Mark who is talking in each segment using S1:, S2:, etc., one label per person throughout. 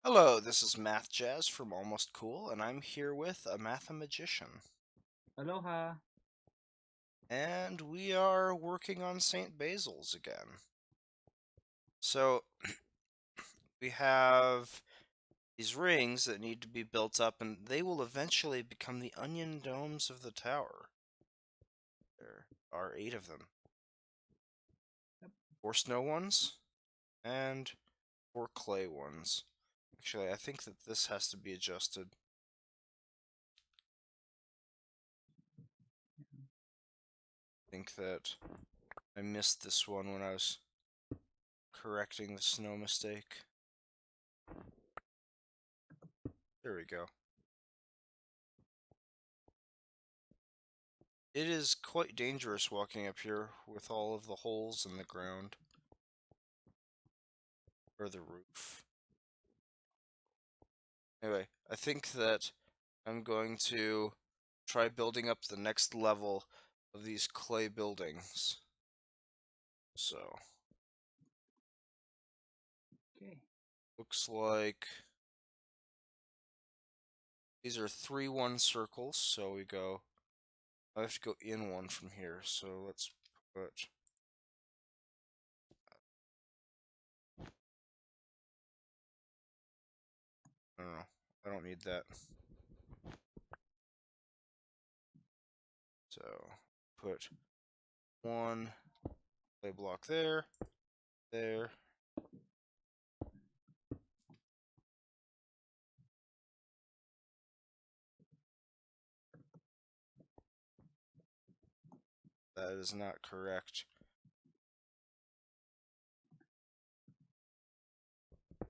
S1: Hello, this is mathjazz from Almost Cool, and I'm here with a mathemagician.
S2: Aloha.
S1: And we are working on St. Basil's again. So, we have these rings that need to be built up, and they will eventually become the onion domes of the tower. There are 8 of them.
S2: Yep.
S1: 4 snow ones, and 4 clay ones. Actually, I think that this has to be adjusted. I think that I missed this one when I was correcting the snow mistake. There we go. It is quite dangerous walking up here with all of the holes in the ground or the roof. Anyway, I think that I'm going to try building up the next level of these clay buildings. So,
S2: Okay.
S1: looks like these are 3-1 circles, so I have to go in one from here, so let's put, I don't know, I don't need that. So, put one clay block there, there. That is not correct.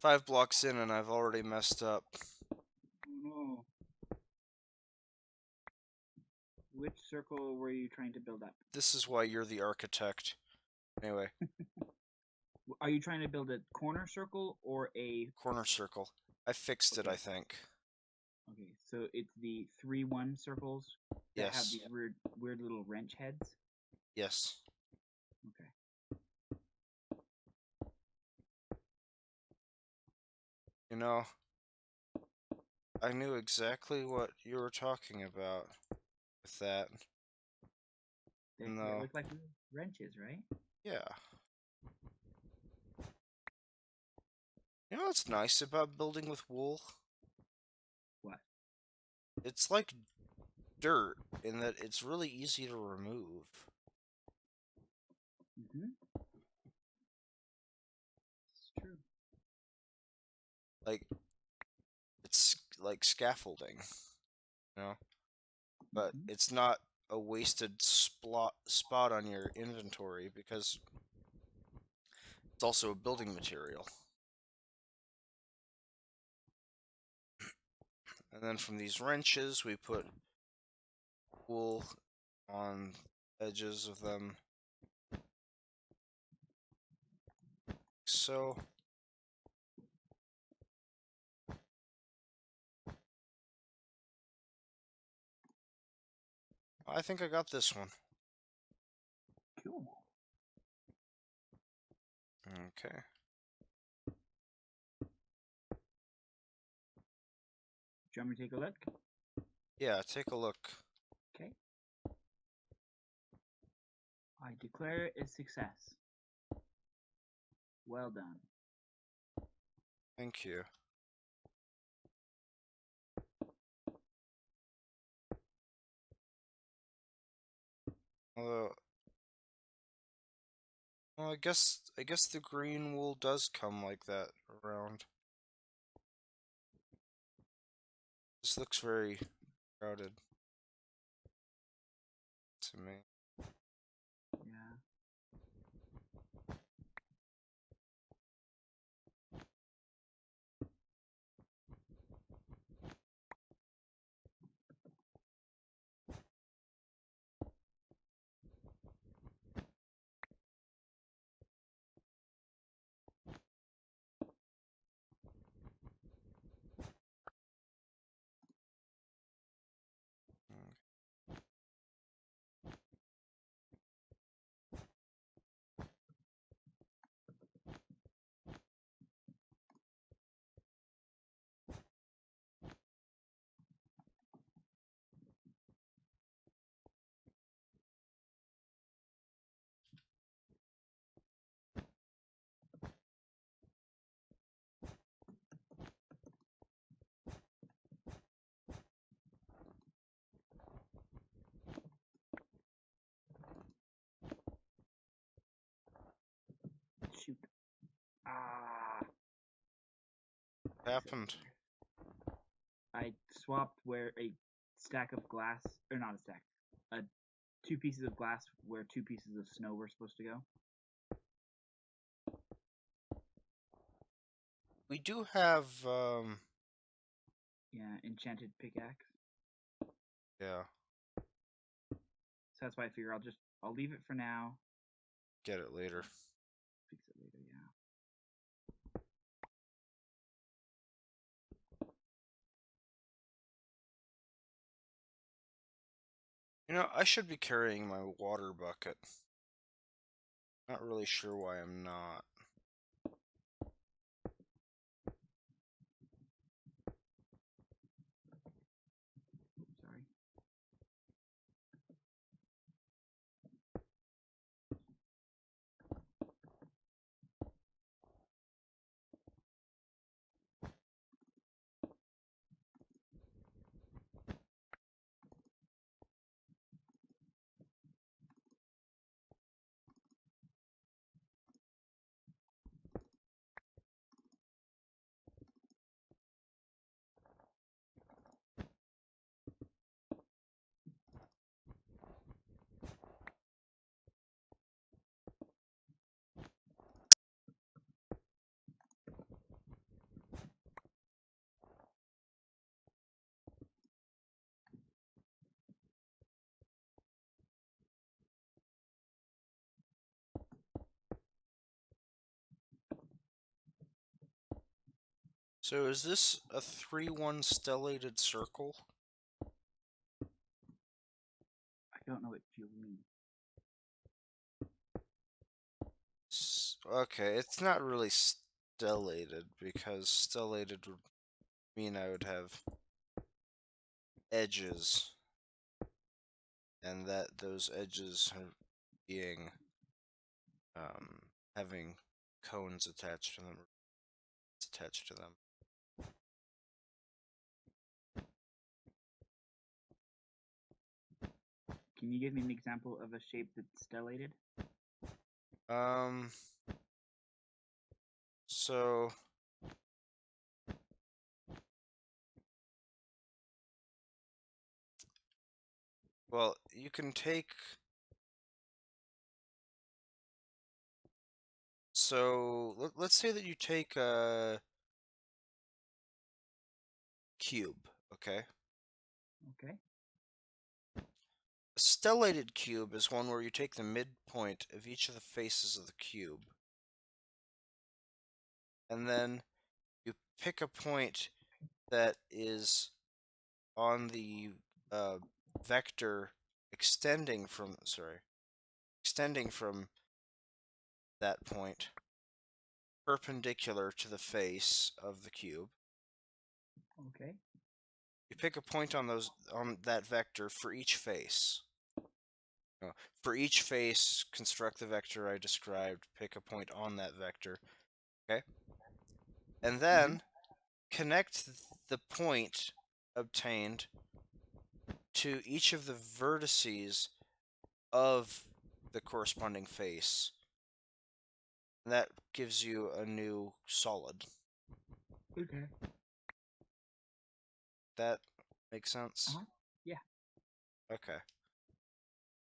S1: 5 blocks in and I've already messed up.
S2: Oh no. Which circle were you trying to build up?
S1: This is why you're the architect. Anyway,
S2: Are you trying to build a corner circle or a
S1: corner circle. I fixed it, I
S2: okay.
S1: think.
S2: Okay, so it's the 3-1 circles that have
S1: Yes.
S2: these weird little wrench heads.
S1: Yes.
S2: Okay.
S1: You know, I knew exactly what you were talking about with that.
S2: They
S1: No.
S2: look like little wrenches, right?
S1: Yeah. You know what's nice about building with wool?
S2: What?
S1: It's like dirt in that it's really easy to remove.
S2: Mm-hmm. It's true.
S1: Like, it's like scaffolding, you know? But
S2: Mm-hmm.
S1: it's not a wasted spot on your inventory because it's also a building material. And then from these wrenches, we put wool on edges of them. So, I think I got this one.
S2: Cool.
S1: Okay.
S2: Do you want me to take a look?
S1: Yeah, take a look.
S2: Okay. I declare it a success. Well done.
S1: Thank you. Although, well, I guess the green wool does come like that around. This looks very crowded to me.
S2: Yeah.
S1: Mm. happened?
S2: I swapped where a stack of glass, or not a stack, uh, two pieces of glass where two pieces of snow were supposed to go.
S1: We do have,
S2: Yeah, enchanted pickaxe.
S1: yeah,
S2: So that's why I figure I'll leave it for now.
S1: get it later.
S2: Fix it later. Yeah.
S1: You know, I should be carrying my water bucket. Not really sure why I'm not.
S2: Sorry.
S1: So is this a 3-1 stellated circle?
S2: I don't know what you mean.
S1: Okay, it's not really stellated because stellated would mean I would have edges, and that those edges are being having cones attached to them, attached to them.
S2: Can you give me an example of a shape that's stellated?
S1: Um, so well, you can take. So let's say that you take a cube, okay?
S2: Okay.
S1: A stellated cube is one where you take the midpoint of each of the faces of the cube, and then you pick a point that is on the uh, vector extending from that point perpendicular to the face of the cube.
S2: Okay.
S1: You pick a point on that vector for each face. For each face, construct the vector I described, pick a point on that vector, okay? And then connect the point obtained to each of the vertices of the corresponding face. And that gives you a new solid.
S2: Okay.
S1: That makes sense?
S2: Yeah.
S1: Okay.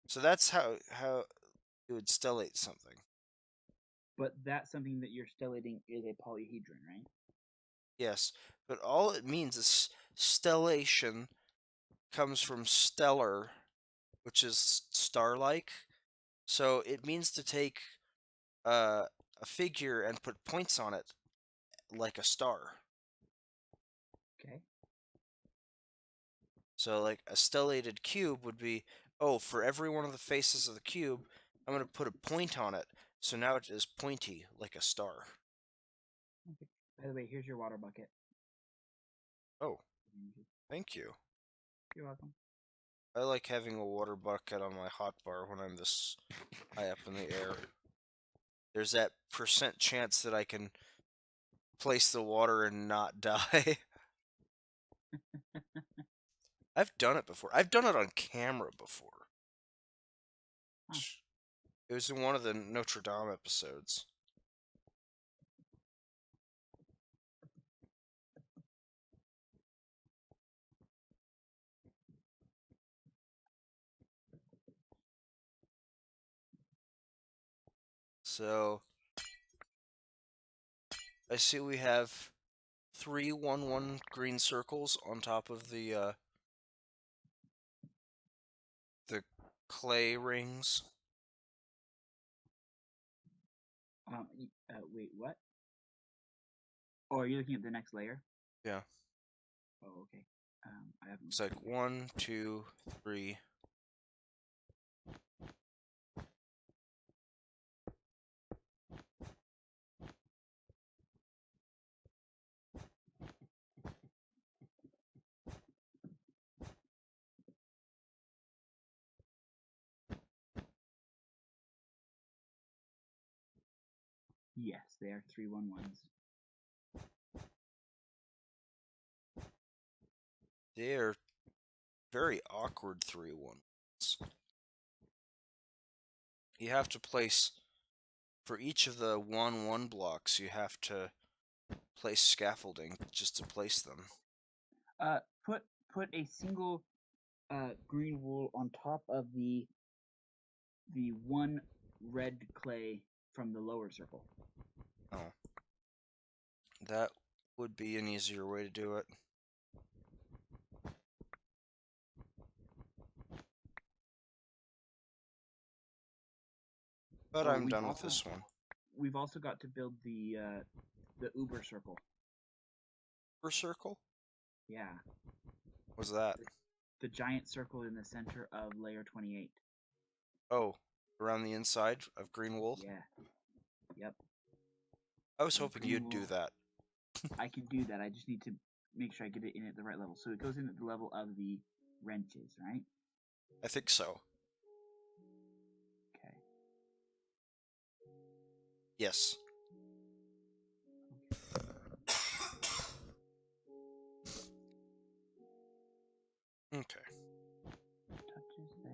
S1: So that's how you would stellate something.
S2: But that's something that you're stellating is a polyhedron, right?
S1: Yes, but all it means is stellation comes from stellar, which is star-like. So it means to take a figure and put points on it like a star.
S2: Okay.
S1: So like a stellated cube would be, oh, for every one of the faces of the cube, I'm going to put a point on it. So now it is pointy like a star.
S2: Okay. By the way, here's your water bucket.
S1: Oh, thank you.
S2: You're welcome.
S1: I like having a water bucket on my hotbar when I'm this high up in the air. There's that percent chance that I can place the water and not die. I've done it before. I've done it on camera before.
S2: Huh.
S1: It was in one of the Notre Dame episodes. So I see we have 3 1 1 green circles on top of the clay rings.
S2: Wait, what? Oh, are you looking at the next layer?
S1: Yeah.
S2: Oh, okay. I haven't.
S1: It's like 1, 2, 3.
S2: Yes, they are 3 1 1s.
S1: They're very awkward 3 1s. You have to place, for each of the 1 1 blocks, you have to place scaffolding just to place them.
S2: Put a single green wool on top of the one red clay from the lower circle.
S1: Oh. That would be an easier way to do it. But
S2: Oh,
S1: I'm done with this one.
S2: We've also got to build the Uber circle.
S1: Per circle?
S2: Yeah,
S1: What's that?
S2: the giant circle in the center of layer 28.
S1: Oh, around the inside of green wool?
S2: Yeah. Yep.
S1: I was
S2: And
S1: hoping
S2: green
S1: you'd do
S2: wool.
S1: that.
S2: I can do that. I just need to make sure I get it in at the right level. So it goes in at the level of the wrenches, right?
S1: I think so.
S2: Okay.
S1: Yes. Okay.
S2: Touches there.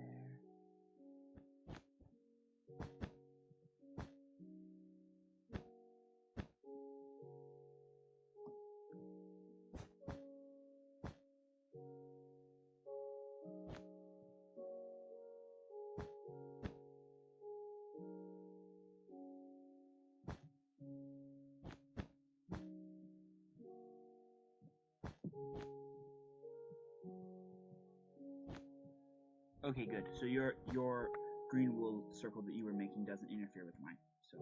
S2: Okay, good. So your green wool circle that you were making doesn't interfere with mine. So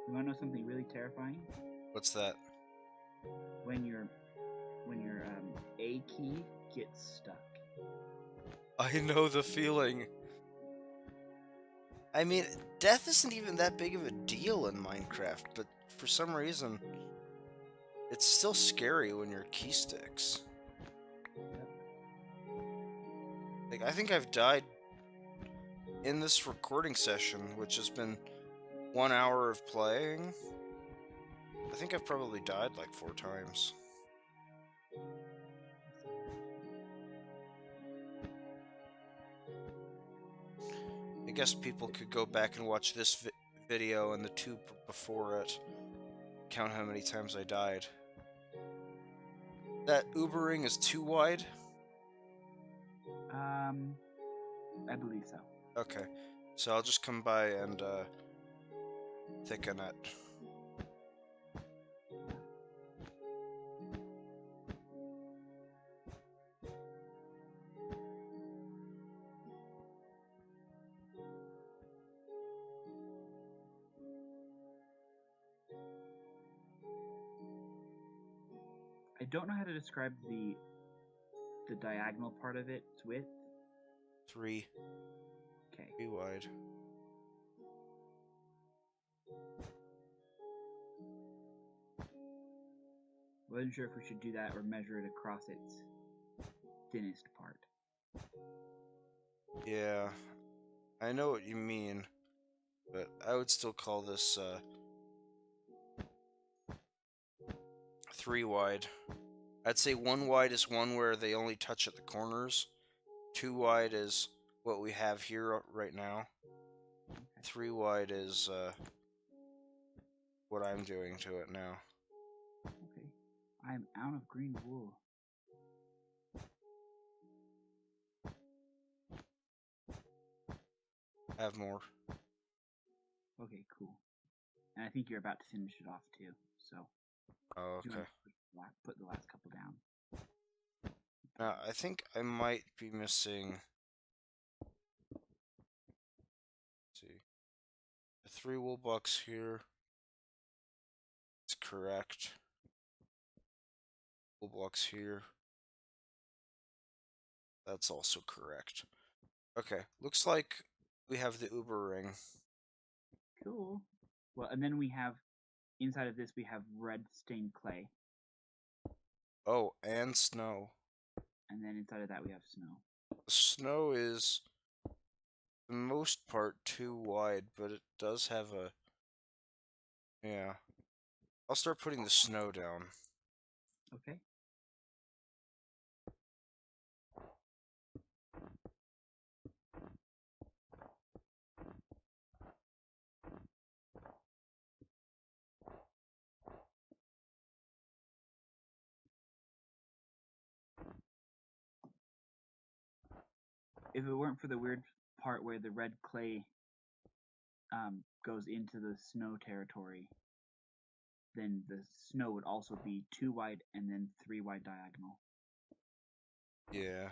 S2: you want to know something really terrifying?
S1: What's that?
S2: When your A key gets stuck.
S1: I know the feeling. I mean, death isn't even that big of a deal in Minecraft, but for some reason, it's still scary when your key sticks.
S2: Yep.
S1: Like, I think I've died in this recording session, which has been 1 hour of playing. I think I've probably died like 4 times. I guess people could go back and watch this video and the two before it. Count how many times I died. That Ubering is too wide?
S2: I believe so.
S1: Okay. So I'll just come by and thicken it.
S2: I don't know how to describe the diagonal part of its width.
S1: 3.
S2: Okay.
S1: 3 wide.
S2: Wasn't sure if we should do that or measure it across its thinnest part.
S1: Yeah, I know what you mean, but I would still call this 3 wide. I'd say 1 wide is one where they only touch at the corners. 2 wide is what we have here right now.
S2: Okay.
S1: 3 wide is what I'm doing to it now.
S2: Okay. I'm out of green wool.
S1: I have more.
S2: Okay, cool. And I think you're about to finish it off too. So
S1: Oh,
S2: you
S1: okay.
S2: want to put the last couple down.
S1: Now, I think I might be missing. Let's see. The 3 wool blocks here. It's correct. Wool blocks here. That's also correct. Okay, looks like we have the Uber ring.
S2: Cool. Well, and then we have inside of this we have red stained clay,
S1: Oh, and snow.
S2: and then inside of that we have snow.
S1: The snow is, for the most part, too wide, but it does have a... Yeah. I'll start putting the snow down.
S2: Okay. If it weren't for the weird part where the red clay goes into the snow territory, then the snow would also be 2 wide and then 3 wide diagonal.
S1: Yeah.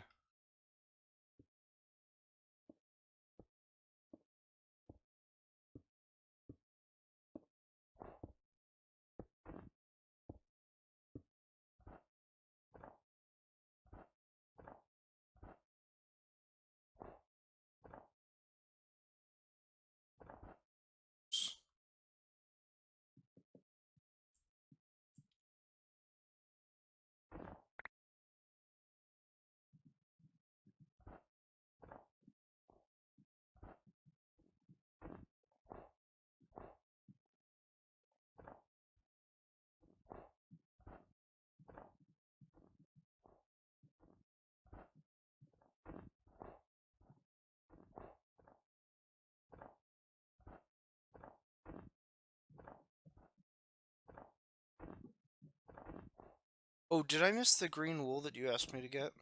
S1: Oh, did I miss the green wool that you asked me to get?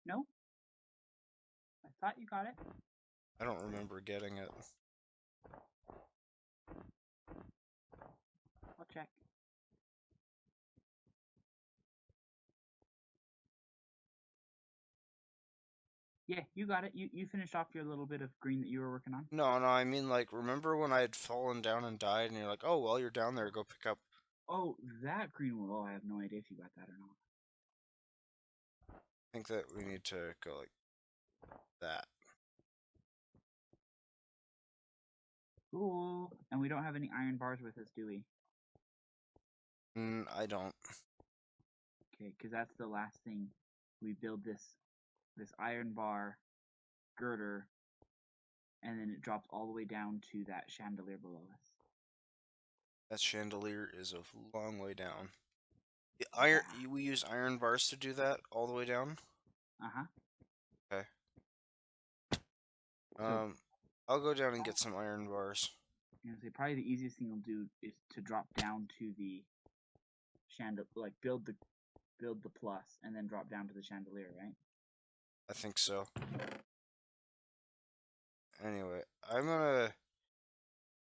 S2: No? I thought you got it.
S1: I don't remember getting it.
S2: I'll check. Yeah, you got it. You finished off your little bit of green that you were working on.
S1: No, I mean, like, remember when I had fallen down and died, and you're like, oh, well, you're down there, go pick up...
S2: Oh, that green wool. Oh, I have no idea if you got that or not.
S1: I think that we need to go like that.
S2: Cool. And we don't have any iron bars with us, do we?
S1: I don't.
S2: Okay, because that's the last thing. We build this iron bar girder, and then it drops all the way down to that chandelier below us.
S1: That chandelier is a long way down. The iron.
S2: Yeah.
S1: We use iron bars to do that all the way down.
S2: Uh-huh.
S1: Okay.
S2: So,
S1: I'll go down and get some iron bars.
S2: say probably the easiest thing you'll do is to drop down to the chandelier, like build the plus, and then drop down to the chandelier, right?
S1: I think so. Anyway, I'm gonna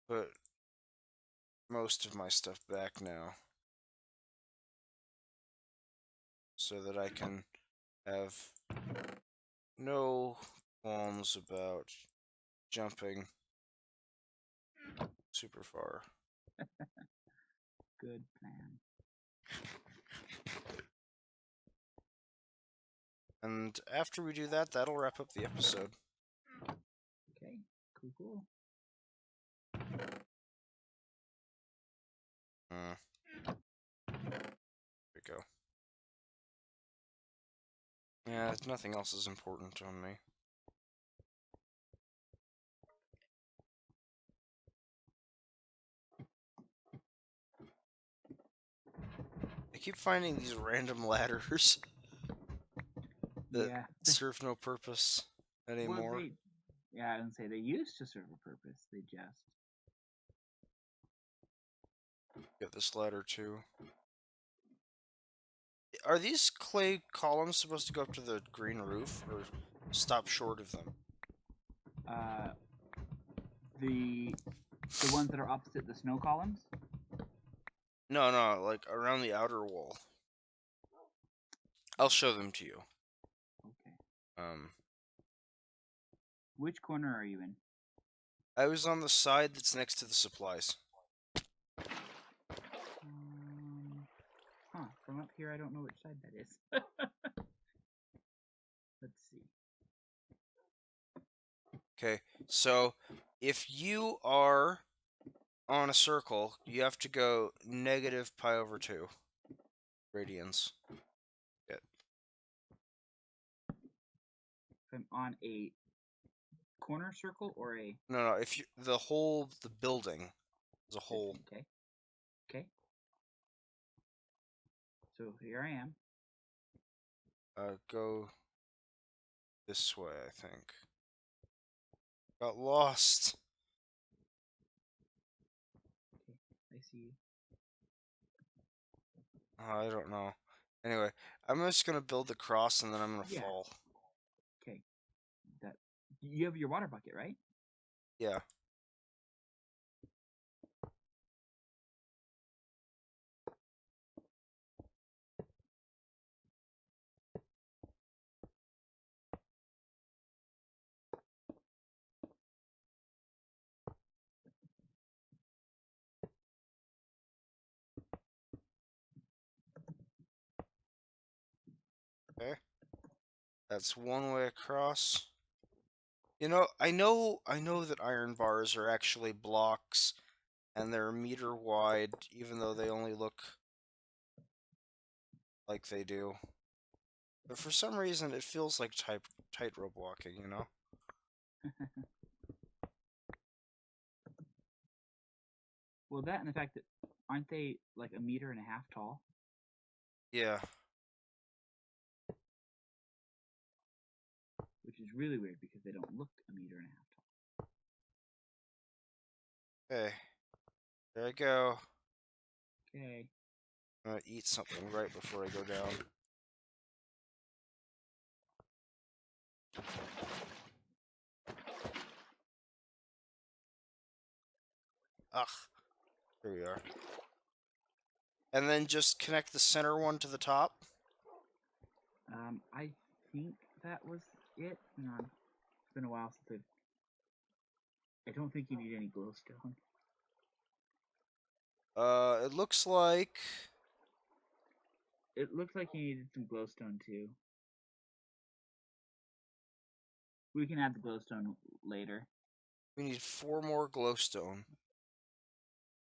S1: put most of my stuff back now, so that I can have no qualms about jumping super far.
S2: Good plan.
S1: And after we do that, that'll wrap up the episode.
S2: Okay, cool.
S1: There we go. Yeah, nothing else is important on me. I keep finding these random ladders that
S2: Yeah.
S1: serve no purpose
S2: Well,
S1: anymore.
S2: yeah, I didn't say they used to serve a purpose. They just.
S1: Get this ladder too. Are these clay columns supposed to go up to the green roof or stop short of them?
S2: Uh, the ones that are opposite the snow columns.
S1: No, no, like around the outer wall. I'll show them to you.
S2: Okay.
S1: Um,
S2: Which corner are you in?
S1: I was on the side that's next to the supplies.
S2: From up here, I don't know which side that is. Let's see.
S1: Okay, so if you are on a circle, you have to go negative pi over 2 radians. Good.
S2: If I'm on a corner circle or a
S1: No, no, if you the building as a whole.
S2: okay. Okay. So here I am.
S1: Go this way, I think. Got lost.
S2: Okay. I see you.
S1: I don't know. Anyway, I'm just gonna build the cross and then I'm gonna
S2: Yeah.
S1: fall.
S2: Okay. That you have your water bucket, right?
S1: Yeah. Okay. That's one way across. You know, I know that iron bars are actually blocks and they're a meter wide, even though they only look like they do. But for some reason, it feels like tightrope walking, you know?
S2: Well, that and the fact that aren't they like a meter and a half tall?
S1: Yeah.
S2: Which is really weird because they don't look a meter and a half tall.
S1: Okay. There I go.
S2: Okay.
S1: I'm gonna eat something right before I go down. Ugh. Here we are. And then just connect the center one to the top.
S2: I think that was it. Hang on. It's been a while since I don't think you need any glowstone.
S1: It looks like
S2: It looks like you needed some glowstone too. We can add the glowstone later.
S1: we need 4 more glowstone.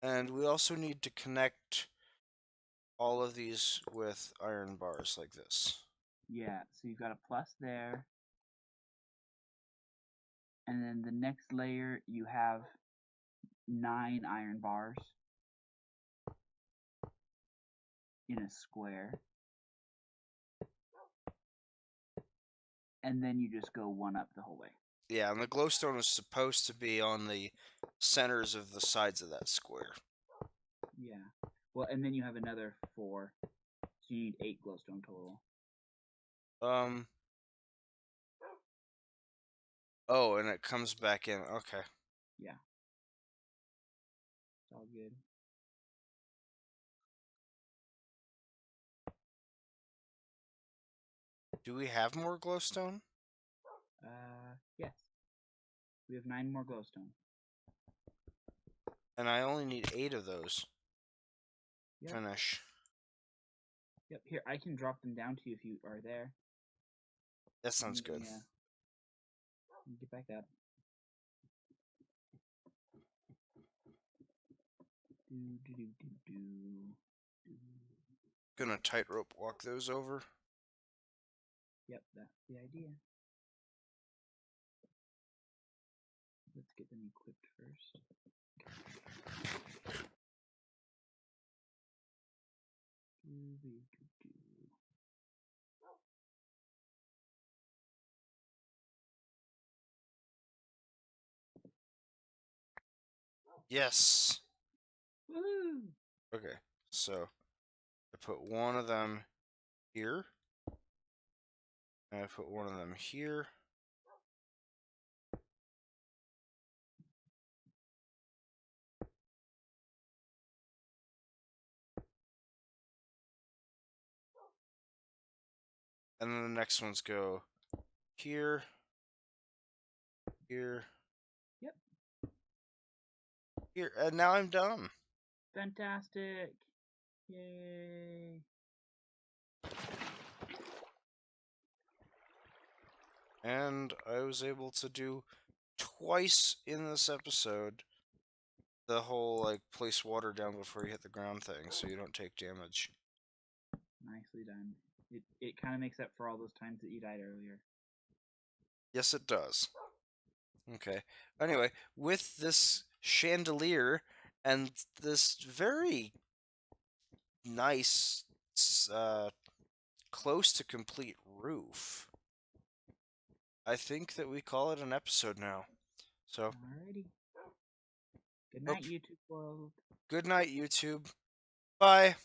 S1: And we also need to connect all of these with iron bars like this.
S2: Yeah, so you've got a plus there. And then the next layer you have 9 iron bars in a square. And then you just go one up the whole way.
S1: Yeah, and the glowstone is supposed to be on the centers of the sides of that square.
S2: Yeah. Well, and then you have another 4. So you need 8 glowstone total.
S1: Oh, and it comes back in. Okay.
S2: Yeah. It's all good.
S1: Do we have more glowstone?
S2: Yes. We have 9 more glowstone.
S1: And I only need 8 of those.
S2: Yep.
S1: Finish.
S2: Yep. Here, I can drop them down to you if you are there.
S1: That sounds good.
S2: Yeah. Get back up. Do, do, do, do, do, do.
S1: Gonna tightrope walk those over.
S2: Yep, that's the idea. Let's get them equipped first.
S1: Yes.
S2: Woo!
S1: Okay, so I put one of them here, and I put one of them here. And then the next ones go here, here,
S2: Yep.
S1: here, and now I'm done.
S2: Fantastic! Yay!
S1: And I was able to do twice in this episode the whole, like, place water down before you hit the ground thing so you don't take damage.
S2: Nicely done. It kind of makes up for all those times that you died earlier.
S1: Yes, it does. Okay. Anyway, with this chandelier and this very nice, close to complete roof, I think that we call it an episode now. So,
S2: Alrighty. Good
S1: hope,
S2: night, YouTube world.
S1: good night, YouTube. Bye.